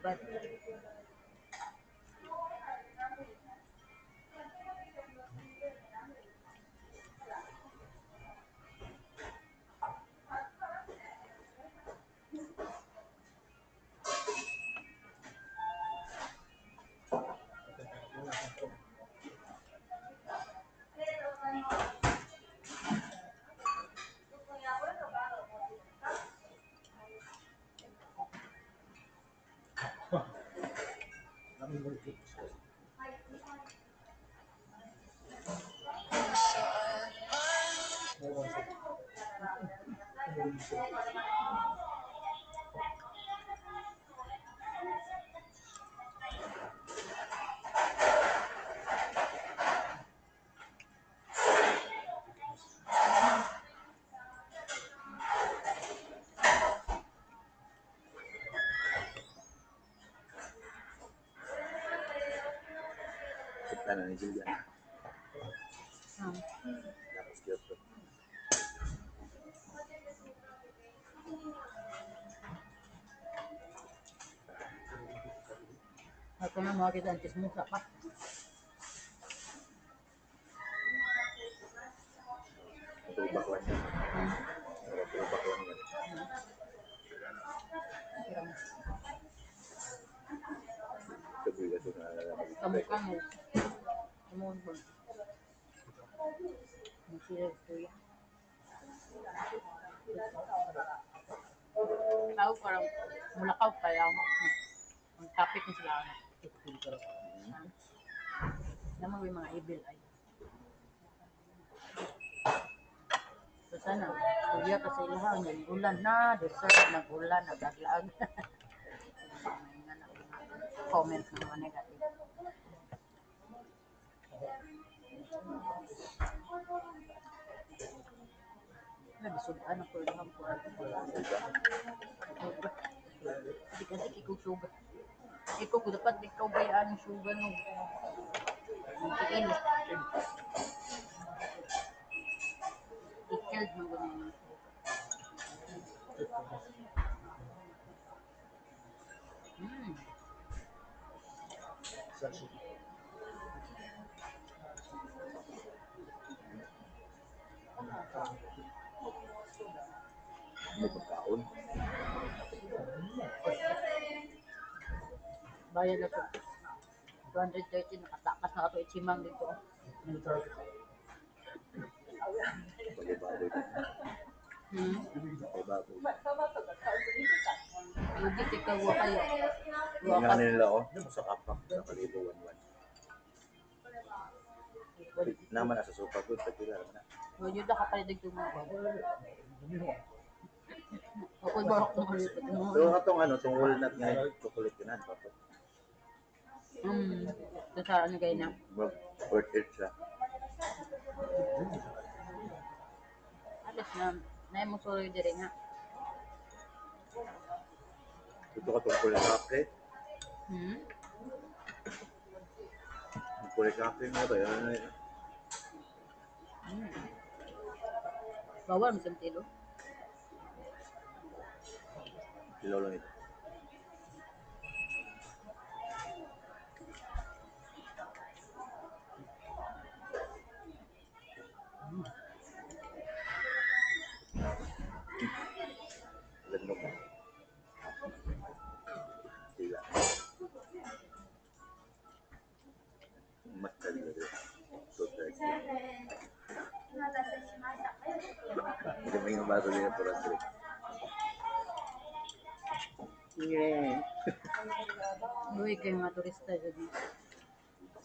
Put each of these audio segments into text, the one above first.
But Kita na ni Julia. Tapos Kyoto. ako na mga kita antis mo sa pa. Tubak lang yan. Tubak lang yan. Kabuya ito na Kamukha mo. Kamukha mo. Masira ito yan. Tao parang mulakaw kaya ang topic mo sila naman may mga evil eye. So sana, kuya kasi ilahan, nag-ulan na, deserve, nag-ulan, nag-aglaag. Comment ng mga negative. Nagsudan ako lang po. Hindi kasi ikaw suga. Ikaw ko dapat ikaw bayaan ng suga nung tiin. I-killed mo ko ng may pagkaon. bayad na ito. 230, nakatakas na ito itsimang dito. Pag-ibaboy. Pag-ibaboy. Lugit ikaw kayo. Yung nga nila sa kapak, sa kalibo 1-1. Naman nasa sopa good, pagkila naman na. Yun na kapalidig yung mga bago. Ako'y ba ako malipot mo? So, itong walnut nga, chocolate yun, papo. Ito sa ano kayo na? Worth it siya. Alas na mo sorry dire nga. Ito ka itong kulay kape. Ang kulay kape nga ba yun? Bawal mo sa tilo. Kilo lang ito. Landok na. Sila. Mas talaga rin. So, hindi mo yung baso nila por asli. Yeah. Uy, kayo mga turista dyan.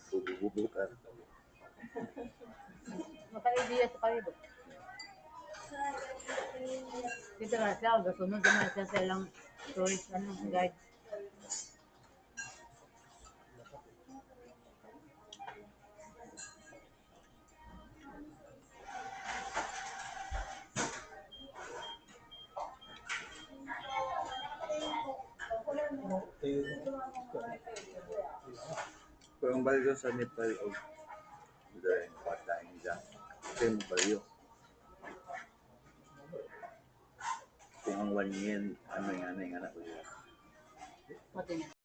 Bubu-bubu ka. Maka-idea sa kalibo. Dito nga siya, gasunod naman siya sa ilang tourist guide. Pero ang balyo sa Nepal o dahil patayin dyan. Same balyo. Kung ang 1 yen, ano yung anak ko yun. Pati na.